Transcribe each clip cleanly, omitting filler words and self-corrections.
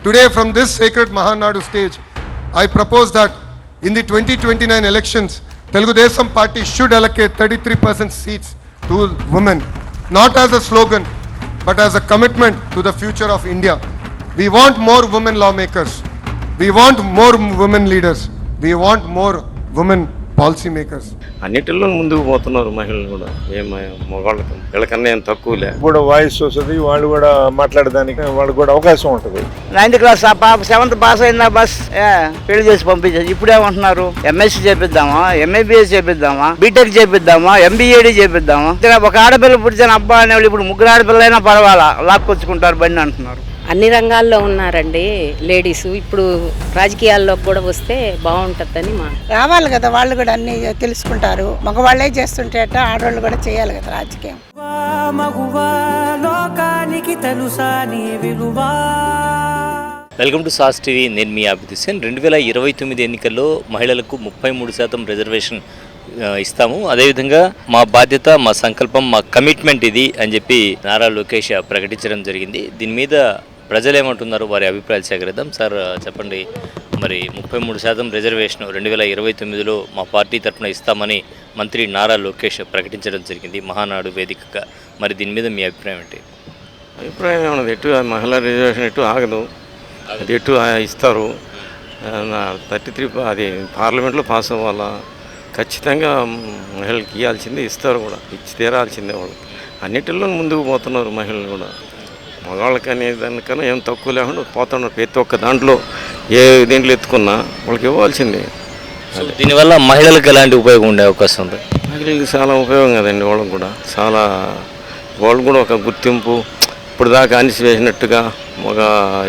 Today, from this sacred Mahanadu stage, I propose that in the 2029 elections, Telugu Desam Party should allocate 33% seats to women, not as a slogan, but as a commitment to the future of India. We want more women lawmakers. We want more women leaders. We want more women policy makers. అన్నిటిలో ముందుకు పోతున్నారు మహిళలు కూడా. మగవాళ్ళకి వీళ్ళకన్నా ఏం తక్కువలే. కూడా voice వస్తుంది, వాళ్ళు కూడా మాట్లాడడానికి వాళ్ళకి కూడా అవకాశం ఉంటుంది. 9th క్లాస్ ఆ పాప 7th పాస్ అయిందా బస్ పెళ్లి చేసి పంపించేది. ఇప్పుడేమంటున్నారు ఎంఎస్సీ చేపిద్దామా, ఎంఏబిఎస్ చేపిద్దామా, బీటెక్ చేపిద్దామా, ఎంబీఏడి చేపిద్దామా. ఒక ఆడపిల్ల పుట్టిన అబ్బా అనేవాళ్ళు ఇప్పుడు ముగ్గురు ఆడపిల్లైనా పర్వాలా లాక్కొచ్చుకుంటారు బండి అంటున్నారు. అన్ని రంగాల్లో ఉన్నారండి లేడీస్. ఇప్పుడు రాజకీయాల్లో కూడా వస్తే బాగుంటుందని రావాలి కదా, వాళ్ళు కూడా అన్ని తెలుసుకుంటారు. మగవాళ్ళే చేస్తుంటే ఆడవాళ్ళు కూడా చేయాలి కదా రాజకీయం. Welcome to sauce TV. నేను మీ అభిజిత్ హుస్సేన్. 2029 ఎన్నికల్లో మహిళలకు 33% రిజర్వేషన్ ఇస్తాము. అదేవిధంగా మా బాధ్యత, మా సంకల్పం, మా కమిట్మెంట్ ఇది అని చెప్పి నారా లోకేష్ ప్రకటించడం జరిగింది. దీని మీద ప్రజలు ఏమంటున్నారు, వారి అభిప్రాయాలు సేకరిద్దాం. సార్ చెప్పండి, మరి 33% రిజర్వేషన్ 2029లో మా పార్టీ తరఫున ఇస్తామని మంత్రి నారా లోకేష్ ప్రకటించడం జరిగింది మహానాడు వేదికగా. మరి దీని మీద మీ అభిప్రాయం ఏంటి? అభిప్రాయం ఏమన్నది, ఎటు మహిళా రిజర్వేషన్ ఎటు ఆగదు, అది ఎటు ఇస్తారు. 33 అది పార్లమెంట్లో పాస్ అవ్వాలా, ఖచ్చితంగా మహిళలకు ఇవ్వాల్సిందే, ఇస్తారు కూడా, ఇచ్చి తీరాల్సిందే. వాళ్ళు అన్నిటిలో ముందుకు పోతున్నారు మహిళలు కూడా. మగవాళ్ళకి అనే దానికన్నా ఏం తక్కువ లేకుండా పోతున్నారు. ప్రతి ఒక్క దాంట్లో ఏ దీంట్లో ఎత్తుకున్నా వాళ్ళకి ఇవ్వాల్సిందే. దీనివల్ల మహిళలకు ఎలాంటి ఉపయోగం ఉండే అవకాశం ఉంది? మహిళలకు చాలా ఉపయోగం కదండి. వాళ్ళకు కూడా చాలా, వాళ్ళు కూడా ఒక గుర్తింపు. ఇప్పుడు దాకా అనిసివేసినట్టుగా మగ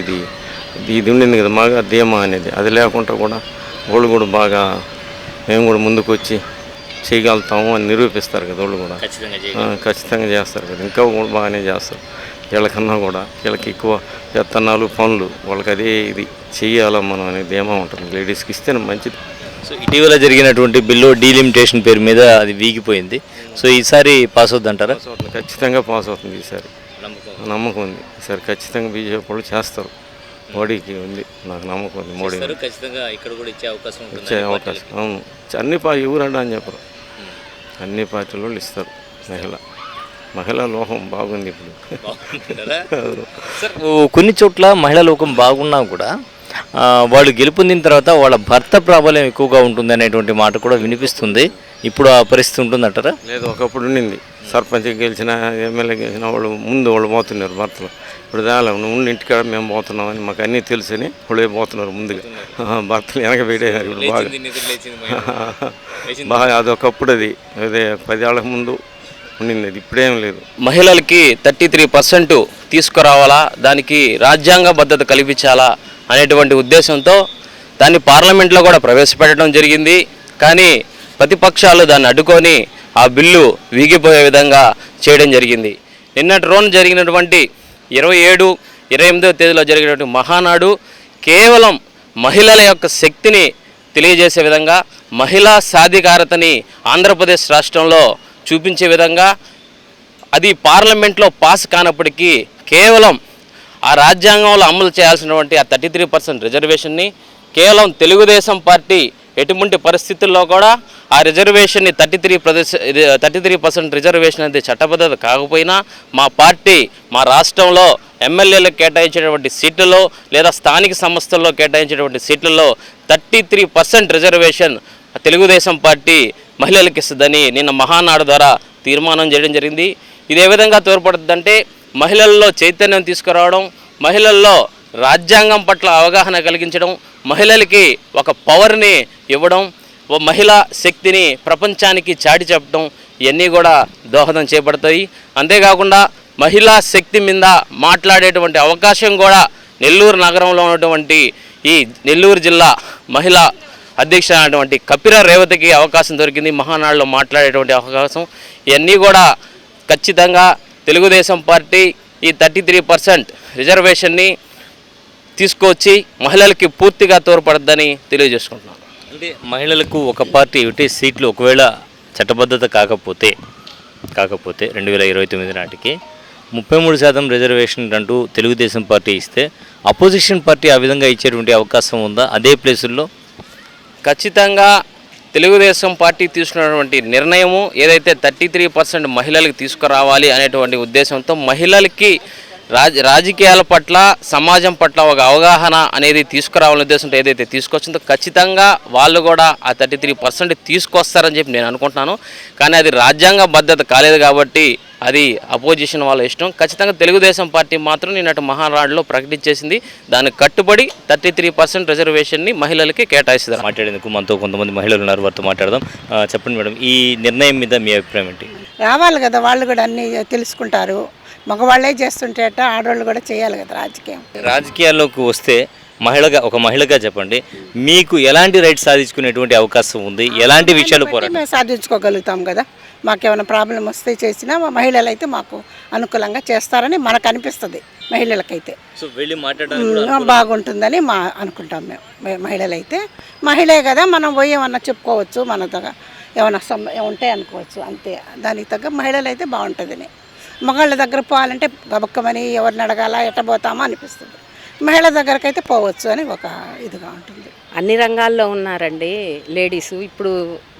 ఇది ఉండింది కదా, మగ ధీమా అనేది, అది లేకుండా కూడా వాళ్ళు కూడా బాగా మేము కూడా ముందుకు వచ్చి చేయగలుగుతాము అని నిరూపిస్తారు కదా. వాళ్ళు కూడా ఖచ్చితంగా చేస్తారు కదా, ఇంకా కూడా బాగానే చేస్తారు. వీళ్ళకన్నా కూడా వీళ్ళకి ఎక్కువ వేతనాలు, పనులు, వాళ్ళకి అదే ఇది చెయ్యాలా మనం అనేది ధీమా ఉంటుంది. లేడీస్కి ఇస్తేనే మంచిది. సో ఇటీవల జరిగినటువంటి బిల్లు డీలిమిటేషన్ పేరు మీద అది వీగిపోయింది. సో ఈసారి పాస్ అవుతుంది అంటారా? ఖచ్చితంగా పాస్ అవుతుంది ఈసారి, నమ్మకం ఉంది. ఈసారి ఖచ్చితంగా బీజేపీ వాళ్ళు చేస్తారు. మోడీకి ఉంది, నాకు నమ్మకం ఉంది. మోడీ ఖచ్చితంగా ఇక్కడ కూడా ఇచ్చే అవకాశం అవును. అన్ని ఎవరండి అని చెప్పరు, అన్ని పార్టీల వాళ్ళు ఇస్తారు. మహిళా లోకం బాగుంది ఇప్పుడు. కొన్ని చోట్ల మహిళా లోకం బాగున్నా కూడా వాళ్ళు గెలుపొందిన తర్వాత వాళ్ళ భర్త ప్రాబల్యం ఎక్కువగా ఉంటుంది అనేటువంటి మాట కూడా వినిపిస్తుంది. ఇప్పుడు ఆ పరిస్థితి ఉంటుందంటారా? లేదు, ఒకప్పుడు ఉండింది. సర్పంచ్ గెలిచిన, ఎమ్మెల్యే గెలిచిన వాళ్ళు పోతున్నారు భర్తలు. ఇప్పుడు దాని ఉండి ఇంటికాడ మేము పోతున్నామని మాకు అన్నీ తెలుసని వాళ్ళు పోతున్నారు ముందుగా. భర్తలు వెనక పెట్టేసారు ఇప్పుడు బాగా. అదొకప్పుడు అదే 10 ఏళ్ల ముందు ఉండింది, ఇప్పుడేం లేదు. మహిళలకి 33% తీసుకురావాలా, దానికి రాజ్యాంగబద్ధత కల్పించాలా అనేటువంటి ఉద్దేశంతో దాన్ని పార్లమెంట్లో కూడా ప్రవేశపెట్టడం జరిగింది. కానీ ప్రతిపక్షాలు దాన్ని అడ్డుకొని ఆ బిల్లు వీగిపోయే విధంగా చేయడం జరిగింది. నిన్నటి రోజు జరిగినటువంటి 27, 28వ తేదీలో జరిగినటువంటి మహానాడు కేవలం మహిళల యొక్క శక్తిని తెలియజేసే విధంగా, మహిళా సాధికారతని ఆంధ్రప్రదేశ్ రాష్ట్రంలో చూపించే విధంగా, అది పార్లమెంట్లో పాస్ కానప్పటికీ కేవలం ఆ రాజ్యాంగంలో అమలు చేయాల్సినటువంటి ఆ 33% రిజర్వేషన్ని కేవలం తెలుగుదేశం పార్టీ ఎటువంటి పరిస్థితుల్లో కూడా ఆ రిజర్వేషన్ని 33% రిజర్వేషన్ అనేది చట్టబద్ధత కాకపోయినా మా పార్టీ మా రాష్ట్రంలో ఎమ్మెల్యేలకు కేటాయించేటువంటి సీట్లలో లేదా స్థానిక సంస్థల్లో కేటాయించేటువంటి సీట్లలో 33% రిజర్వేషన్ తెలుగుదేశం పార్టీ మహిళలకు ఇస్తుందని నిన్న మహానాడు ద్వారా తీర్మానం చేయడం జరిగింది. ఇది ఏ విధంగా తోడ్పడుతుందంటే మహిళల్లో చైతన్యం తీసుకురావడం, మహిళల్లో రాజ్యాంగం పట్ల అవగాహన కలిగించడం, మహిళలకి ఒక పవర్ని ఇవ్వడం, మహిళా శక్తిని ప్రపంచానికి చాటి చెప్పడం, ఇవన్నీ కూడా దోహదం చేపడతాయి. అంతేకాకుండా మహిళా శక్తి మీద మాట్లాడేటువంటి అవకాశం కూడా నెల్లూరు నగరంలో ఉన్నటువంటి ఈ నెల్లూరు జిల్లా మహిళా అధ్యక్ష అయినటువంటి కపిర రేవతికి అవకాశం దొరికింది. మహానాడులో మాట్లాడేటువంటి అవకాశం, ఇవన్నీ కూడా ఖచ్చితంగా తెలుగుదేశం పార్టీ ఈ 33% రిజర్వేషన్ని తీసుకొచ్చి మహిళలకి పూర్తిగా తోడ్పడద్దని తెలియజేసుకుంటున్నాను. అంటే మహిళలకు ఒక పార్టీ సీట్లు ఒకవేళ చట్టబద్ధత కాకపోతే 2029 నాటికి 33% రిజర్వేషన్ అంటూ తెలుగుదేశం పార్టీ ఇస్తే అపోజిషన్ పార్టీ ఆ విధంగా ఇచ్చేటువంటి అవకాశం ఉందా అదే ప్లేసుల్లో? ఖచ్చితంగా తెలుగుదేశం పార్టీ తీసుకున్నటువంటి నిర్ణయము ఏదైతే 33% మహిళలకు తీసుకురావాలి అనేటువంటి ఉద్దేశంతో మహిళలకి రాజకీయాల పట్ల సమాజం పట్ల ఒక అవగాహన అనేది తీసుకురావాలనే ఉద్దేశంతో ఏదైతే తీసుకొచ్చిందో ఖచ్చితంగా వాళ్ళు కూడా ఆ 33% తీసుకొస్తారని చెప్పి నేను అనుకుంటున్నాను. కానీ అది రాజ్యాంగ భద్రత కాలేదు కాబట్టి అది అపోజిషన్ వాళ్ళ ఇష్టం. ఖచ్చితంగా తెలుగుదేశం పార్టీ మాత్రం నిన్నటి మహానాడులో ప్రకటించేసింది దానికి కట్టుబడి 33% రిజర్వేషన్ని మహిళలకి కేటాయిస్తారు. మాట్లాడేందుకు మనతో కొంతమంది మహిళలు ఉన్నారు, వారితో మాట్లాడదాం. చెప్పండి మేడం, ఈ నిర్ణయం మీద మీ అభిప్రాయం ఏంటి? రావాలి కదా, వాళ్ళు కూడా అన్నీ తెలుసుకుంటారు. మగవాళ్ళే చేస్తుంటే ఆడవాళ్ళు కూడా చేయాలి కదా రాజకీయం. రాజకీయాల్లోకి వస్తే ఒక మహిళగా చెప్పండి, మీకు ఎలాంటి రైట్స్ సాధించుకునేటువంటి అవకాశం ఉంది? ఎలాంటి విషయాలు మేము సాధించుకోగలుగుతాం కదా. మాకేమైనా ప్రాబ్లం వస్తే చేసినా మా మహిళలు అయితే మాకు అనుకూలంగా చేస్తారని మనకు అనిపిస్తుంది. మహిళలకైతే బాగుంటుందని అనుకుంటాం మేము. మహిళలైతే మహిళే కదా, మనం పోయి ఏమన్నా చెప్పుకోవచ్చు, మన దగ్గర ఏమైనా ఉంటాయి అనుకోవచ్చు, అంతే. దానికి తగ్గ మహిళలు అయితే బాగుంటుందని. మగాళ్ళ దగ్గర పోవాలంటే గబక్కమని ఎవరిని అడగాల ఎట్ట పోతామో అనిపిస్తుంది. మహిళల దగ్గరకైతే పోవచ్చు అని ఒక ఇదిగా ఉంటుంది. అన్ని రంగాల్లో ఉన్నారండి లేడీసు. ఇప్పుడు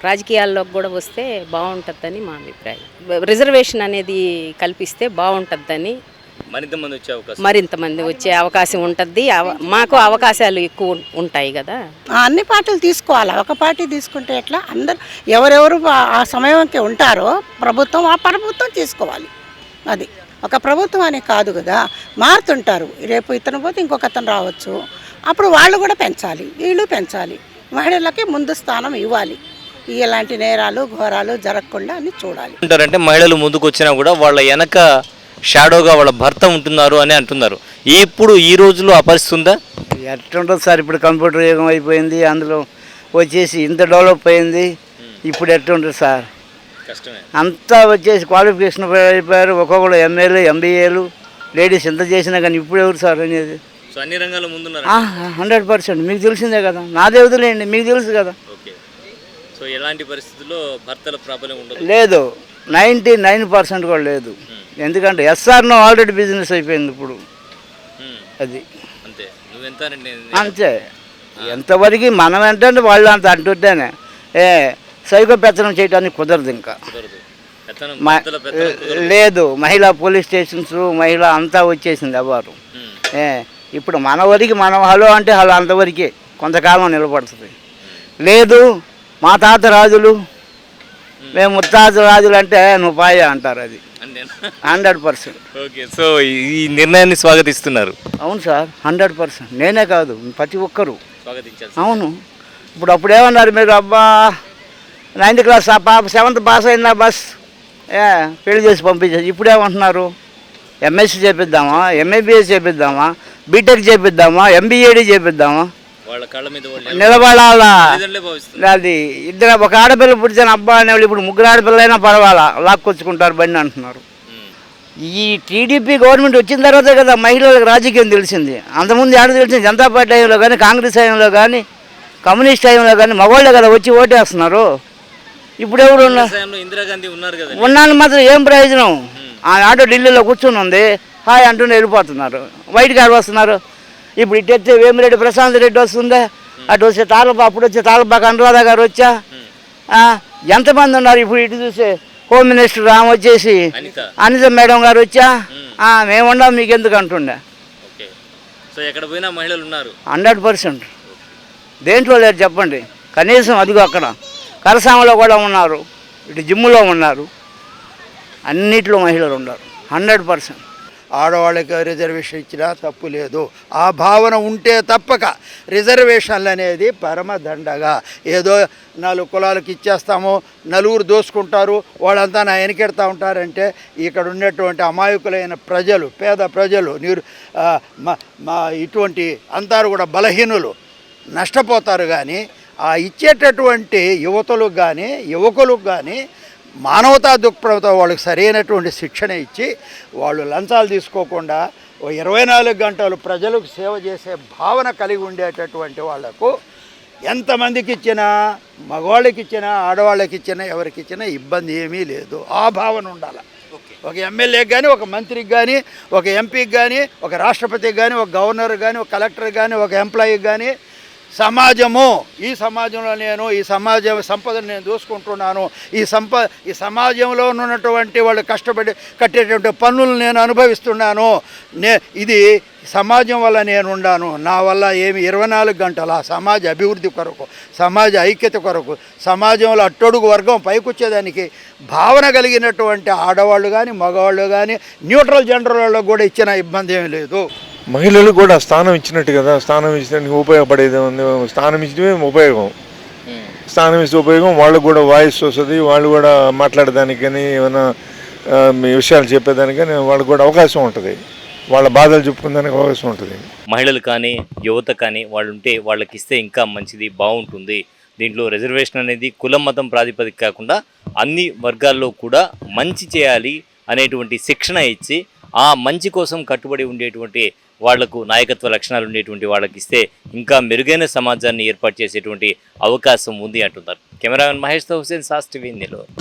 రాజకీయాల్లోకి కూడా వస్తే బాగుంటుందని మా అభిప్రాయం. రిజర్వేషన్ అనేది కల్పిస్తే బాగుంటుందని, మరింత మంది వచ్చే అవకాశం ఉంటుంది. మాకు అవకాశాలు ఎక్కువ ఉంటాయి కదా. అన్ని పార్టీలు తీసుకోవాలి. ఒక పార్టీ తీసుకుంటే ఎట్లా? అందరు ఎవరెవరు ఆ సమయంకి ఉంటారో ప్రభుత్వం ఆ ప్రభుత్వం తీసుకోవాలి. అది ఒక ప్రభుత్వం అని కాదు కదా, మారుతుంటారు. రేపు ఇతను పోతే ఇంకొక అతను రావచ్చు, అప్పుడు వాళ్ళు కూడా పెంచాలి, వీళ్ళు పెంచాలి. మహిళలకి ముందు స్థానం ఇవ్వాలి. ఇలాంటి నేరాలు ఘోరాలు జరగకుండా అని చూడాలి. అంటారంటే మహిళలు ముందుకు వచ్చినా కూడా వాళ్ళ వెనక షాడోగా వాళ్ళ భర్త ఉంటున్నారు అని అంటున్నారు. ఇప్పుడు ఈ రోజులో ఆ పరిస్థితి ఉందా? ఎట్లుంటుంది సార్, ఇప్పుడు కంప్యూటర్ యుగం అయిపోయింది, అందులో వచ్చేసి ఇంత డెవలప్ అయింది. ఇప్పుడు ఎట్లుంటుంది సార్, అంతా వచ్చేసి క్వాలిఫికేషన్ అయిపోయారు. ఒక్కొక్కరు ఎంఏలు ఎంబీఏలు లేడీస్ ఎంత చేసినా కానీ ఇప్పుడు ఎవరు సార్ అనేది? 100% మీకు తెలిసిందే కదా, నాదే వదిలేండి, మీకు తెలుసు కదా. ఎలాంటి పరిస్థితుల్లో భర్తల ప్రాబ్లం ఉండదు? లేదు, 99% కూడా లేదు. ఎందుకంటే ఎస్ఆర్నో ఆల్రెడీ బిజినెస్ అయిపోయింది ఇప్పుడు. అది అంతే. ఎంతవరకు మనం ఏంటంటే వాళ్ళు అంత అంటుంటేనే సైకో పెత్తనం చేయడానికి కుదరదు. ఇంకా లేదు, మహిళా పోలీస్ స్టేషన్స్ మహిళ అంతా వచ్చేసింది ఎవరు. ఇప్పుడు మన వరకు మనం హలో అంటే హలో అంతవరకే కొంతకాలం నిలబడుతుంది. లేదు, మా తాత రాజులు మేము ముత్తాత రాజులు అంటే నువ్వు పాయ అంటారు. అది 100%. ఓకే, సో ఈ నిర్ణయాన్ని స్వాగతిస్తున్నారు? అవును సార్, 100%. నేనే కాదు, ప్రతి ఒక్కరు అవును. అప్పుడు ఏమన్నారు మీరు, అబ్బా 9th క్లాస్ ఆ పాప 7th పాస్ అయిందా బస్ పెళ్లి చేసి పంపించేసి. ఇప్పుడు ఏమంటున్నారు, ఎంఎస్సీ చేపిద్దామా, ఎంఏబిఎస్ చేపిద్దామా, బీటెక్ చేపిద్దామా, ఎంబీఏడి చేపిద్దామా, నిలబడాలా? అది ఇద్దరు ఒక ఆడపిల్ల పుట్టిన అబ్బా అనేవాళ్ళు ఇప్పుడు 3 ఆడపిల్లలైనా పర్వాలా లాక్కొచ్చుకుంటారు బండి అంటున్నారు. ఈ టీడీపీ గవర్నమెంట్ వచ్చిన తర్వాతే కదా మహిళలకు రాజకీయం తెలిసింది. అంతకుముందు ఆడ తెలిసింది జనతా పార్టీ టైంలో కానీ, కాంగ్రెస్ టైంలో కానీ, కమ్యూనిస్ట్ టైంలో కానీ మగవాళ్ళే కదా వచ్చి ఓటేస్తున్నారు. ఇప్పుడు ఎవరు ఉన్నాను మాత్రం ఏం ప్రయోజనం? ఆ ఆటో ఢిల్లీలో కూర్చుని ఉంది, హాయ్ అంటూనే వెళ్ళిపోతున్నారు. వైట్ కార్డు వస్తున్నారు. ఇప్పుడు ఇటు వచ్చే వేమిరెడ్డి ప్రశాంత్ రెడ్డి వస్తుందా, అటు వచ్చే అప్పుడు వచ్చే తాలపాక అనురాధ గారు వచ్చా, ఎంతమంది ఉన్నారు. ఇప్పుడు ఇటు చూసే హోమ్ మినిస్టర్ రామ్ వచ్చేసి అనిత మేడం గారు వచ్చా, మేముండా మీకు ఎందుకు అంటుండే. 100%. దేంట్లో లేరు చెప్పండి. కనీసం అదిగో అక్కడ కరసామలో కూడా ఉన్నారు, ఇటు జిమ్ములో ఉన్నారు, అన్నిట్లో మహిళలు ఉన్నారు. 100%. ఆడవాళ్ళకి రిజర్వేషన్ ఇచ్చినా తప్పు లేదు. ఆ భావన ఉంటే తప్పక రిజర్వేషన్లు అనేది పరమదండగా ఏదో 4 కులాలకు ఇచ్చేస్తాము, నలుగురు దోసుకుంటారు, వాళ్ళంతా నా వెనకెడతా ఉంటారంటే ఇక్కడ ఉన్నటువంటి అమాయకులైన ప్రజలు, పేద ప్రజలు, ఇటువంటి అంతారు కూడా బలహీనులు నష్టపోతారు. కానీ ఆ ఇచ్చేటటువంటి యువతలకు కానీ యువకులకు కానీ మానవతా దృక్పథంతో వాళ్ళకి సరైనటువంటి శిక్షణ ఇచ్చి వాళ్ళు లంచాలు తీసుకోకుండా 24 గంటలు ప్రజలకు సేవ చేసే భావన కలిగి ఉండేటటువంటి వాళ్లకు ఎంతమందికి ఇచ్చినా, మగవాళ్ళకి ఇచ్చినా, ఆడవాళ్ళకి ఇచ్చినా, ఎవరికి ఇచ్చినా ఇబ్బంది ఏమీ లేదు. ఆ భావన ఉండాలి. ఓకే. ఒక ఎమ్మెల్యేకి కానీ, ఒక మంత్రికి కానీ, ఒక ఎంపీకి కానీ, ఒక రాష్ట్రపతికి కానీ, ఒక గవర్నర్కి కానీ, ఒక కలెక్టర్కి కానీ, ఒక ఎంప్లాయీకి కానీ సమాజము, ఈ సమాజంలో నేను ఈ సమాజ సంపదను నేను దోసుకుంటున్నాను, ఈ సమాజంలో ఉన్నటువంటి వాళ్ళు కష్టపడి కట్టేటువంటి పన్నులు నేను అనుభవిస్తున్నాను, ఇది సమాజం వల్ల నేను ఉన్నాను, నా వల్ల ఏమి 24 గంటల సమాజ అభివృద్ధి కొరకు, సమాజ ఐక్యత కొరకు, సమాజంలో అట్టడుగు వర్గం పైకొచ్చేదానికి భావన కలిగినటువంటి ఆడవాళ్ళు కానీ, మగవాళ్ళు కానీ, న్యూట్రల్ జెండర్ వాళ్ళకు కూడా ఇచ్చిన ఇబ్బంది ఏమీ లేదు. మహిళలకు కూడా స్థానం ఇచ్చినట్టు కదా, స్థానం ఇచ్చినట్టు ఉపయోగపడేది ఉంది. స్థానం ఇచ్చడమే ఉపయోగం. స్థానం ఇస్తే ఉపయోగం, వాళ్ళకు కూడా వాయిస్ వస్తుంది, వాళ్ళు కూడా మాట్లాడడానికి కానీ ఏమైనా విషయాలు చెప్పేదానికి కానీ వాళ్ళకు కూడా అవకాశం ఉంటుంది, వాళ్ళ బాధలు చెప్పుకోవడానికి అవకాశం ఉంటుంది. మహిళలు కానీ యువత కానీ వాళ్ళు ఉంటే వాళ్ళకి ఇస్తే ఇంకా మంచిది, బాగుంటుంది. దీంట్లో రిజర్వేషన్ అనేది కులం మతం ప్రాతిపదిక కాకుండా అన్ని వర్గాల్లో కూడా మంచి చేయాలి అనేటువంటి శిక్షణ ఇచ్చి ఆ మంచి కోసం కట్టుబడి ఉండేటువంటి వాళ్లకు నాయకత్వ లక్షణాలు ఉండేటువంటి వాళ్ళకి ఇస్తే ఇంకా మెరుగైన సమాజాన్ని ఏర్పాటు చేసేటువంటి అవకాశం ఉంది అంటున్నారు. కెమెరామెన్ మహేష్తో హుసేన్, సాస్ టీవీ, నెల్లూరు.